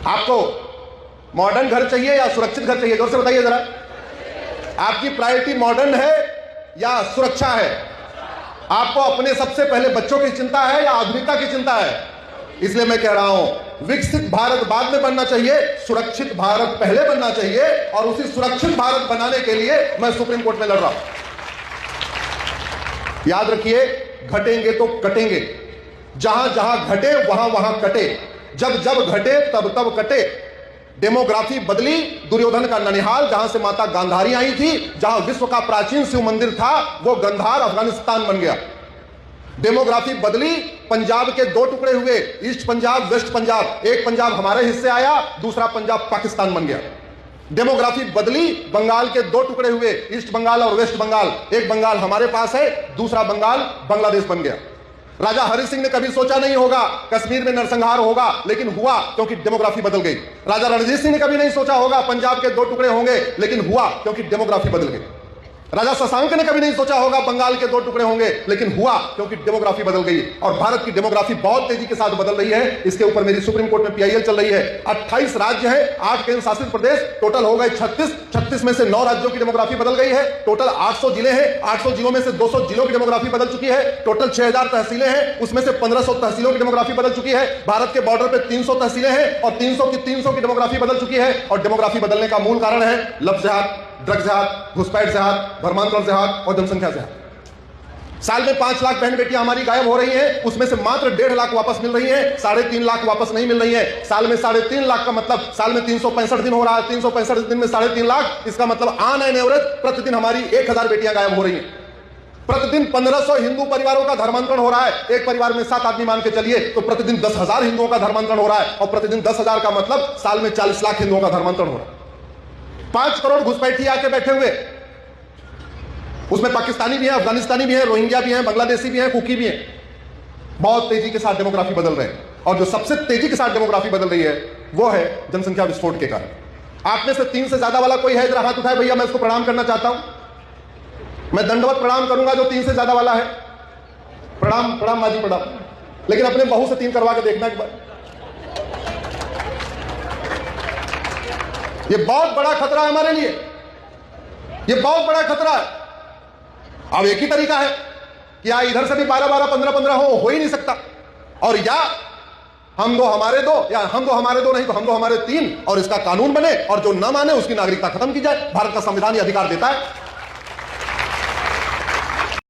आपको मॉडर्न घर चाहिए या सुरक्षित घर चाहिए? जोर से बताइए जरा। आपकी प्रायोरिटी मॉडर्न है या सुरक्षा है? आपको अपने सबसे पहले बच्चों की चिंता है या आधुनिकता की चिंता है? इसलिए मैं कह रहा हूं, विकसित भारत बाद में बनना चाहिए, सुरक्षित भारत पहले बनना चाहिए। और उसी सुरक्षित भारत बनाने के लिए मैं सुप्रीम कोर्ट में लड़ रहा हूं। याद रखिए, घटेंगे तो कटेंगे, जहां जहां घटे वहां वहां कटे, जब जब घटे तब तब कटे। डेमोग्राफी बदली, दुर्योधन का ननिहाल जहां से माता गांधारी आई थी, जहां विश्व का प्राचीन शिव मंदिर था, वो गंधार अफगानिस्तान बन गया। डेमोग्राफी बदली, पंजाब के दो टुकड़े हुए, ईस्ट पंजाब वेस्ट पंजाब। एक पंजाब हमारे हिस्से आया, दूसरा पंजाब पाकिस्तान बन गया। डेमोग्राफी बदली, बंगाल के दो टुकड़े हुए, ईस्ट बंगाल और वेस्ट बंगाल। एक बंगाल हमारे पास है, दूसरा बंगाल बांग्लादेश बन गया। राजा हरि सिंह ने कभी सोचा नहीं होगा कश्मीर में नरसंहार होगा, लेकिन हुआ क्योंकि डेमोग्राफी बदल गई। राजा रणजीत सिंह ने कभी नहीं सोचा होगा पंजाब के दो टुकड़े होंगे, लेकिन हुआ क्योंकि डेमोग्राफी बदल गई। राजा शशांक ने कभी नहीं सोचा होगा बंगाल के दो टुकड़े होंगे, लेकिन हुआ क्योंकि डेमोग्राफी बदल गई। और भारत की डेमोग्राफी बहुत तेजी के साथ बदल रही है। इसके ऊपर मेरी सुप्रीम कोर्ट में पीआईएल चल रही है। 28 राज्य हैं, 8 केंद्र शासित प्रदेश, टोटल हो गए 36 में से 9 राज्यों की डेमोग्राफी बदल गई है। टोटल 800 जिले हैं, 800 जिलों में से 200 जिलों की डेमोग्राफी बदल चुकी है। टोटल 6000 तहसीलें हैं, उसमें से 1500 तहसीलों की डेमोग्राफी बदल चुकी है। भारत के बॉर्डर पे 300 तहसीलें हैं और 300 की डेमोग्राफी बदल चुकी है। और डेमोग्राफी बदलने का मूल कारण है लव जिहाद, ड्रग जिहाद, घुसपैठ जिहाद, धर्मांतरण जिहाद और जनसंख्या जिहाद। साल में 5 लाख बहन बेटियां हमारी गायब हो रही हैं, उसमें से मात्र 1.5 लाख वापस मिल रही हैं, 3.5 लाख वापस नहीं मिल रही है। साल में 3.5 लाख का मतलब साल में 365 दिन हो रहा है, 365 दिन में 3.5 लाख, इसका मतलब ऑन एन एवरेज प्रतिदिन हमारी 1000 बेटियां गायब हो रही हैं। प्रतिदिन 1500 हिंदू परिवारों का धर्मांतरण हो रहा है। एक परिवार में 7 आदमी मान के चलिए तो प्रतिदिन 10,000 हिंदुओं का धर्मांतरण हो रहा है। और प्रतिदिन 10,000 का मतलब साल में 40 लाख हिंदुओं का धर्मांतरण हो रहा है। 5 करोड़ घुसपैठी आके बैठे हुए, उसमें पाकिस्तानी भी है, अफगानिस्तानी भी है, रोहिंग्या भी है, बांग्लादेशी भी है, कुकी भी है। बहुत तेजी के साथ डेमोग्राफी बदल रहे हैं। और जो सबसे तेजी के साथ डेमोग्राफी बदल रही है वो है जनसंख्या विस्फोट के कारण। आप में से 3 से ज्यादा वाला कोई है? जरा हाथ उठाए भैया, मैं इसको प्रणाम करना चाहता हूं। मैं दंडवत प्रणाम करूंगा जो 3 से ज्यादा वाला है। प्रणाम प्रणाम माजी प्रणाम। लेकिन अपने बहू से 3 करवा के देखना एक बार। ये बहुत बड़ा खतरा है हमारे लिए, ये बहुत बड़ा खतरा है। अब एक ही तरीका है कि या इधर से भी 12-12, 15-15 हो ही नहीं सकता। और या हम दो हमारे दो, या हम दो हमारे दो नहीं तो हम दो हमारे 3, और इसका कानून बने और जो ना माने उसकी नागरिकता खत्म की जाए। भारत का संविधान ये अधिकार देता है।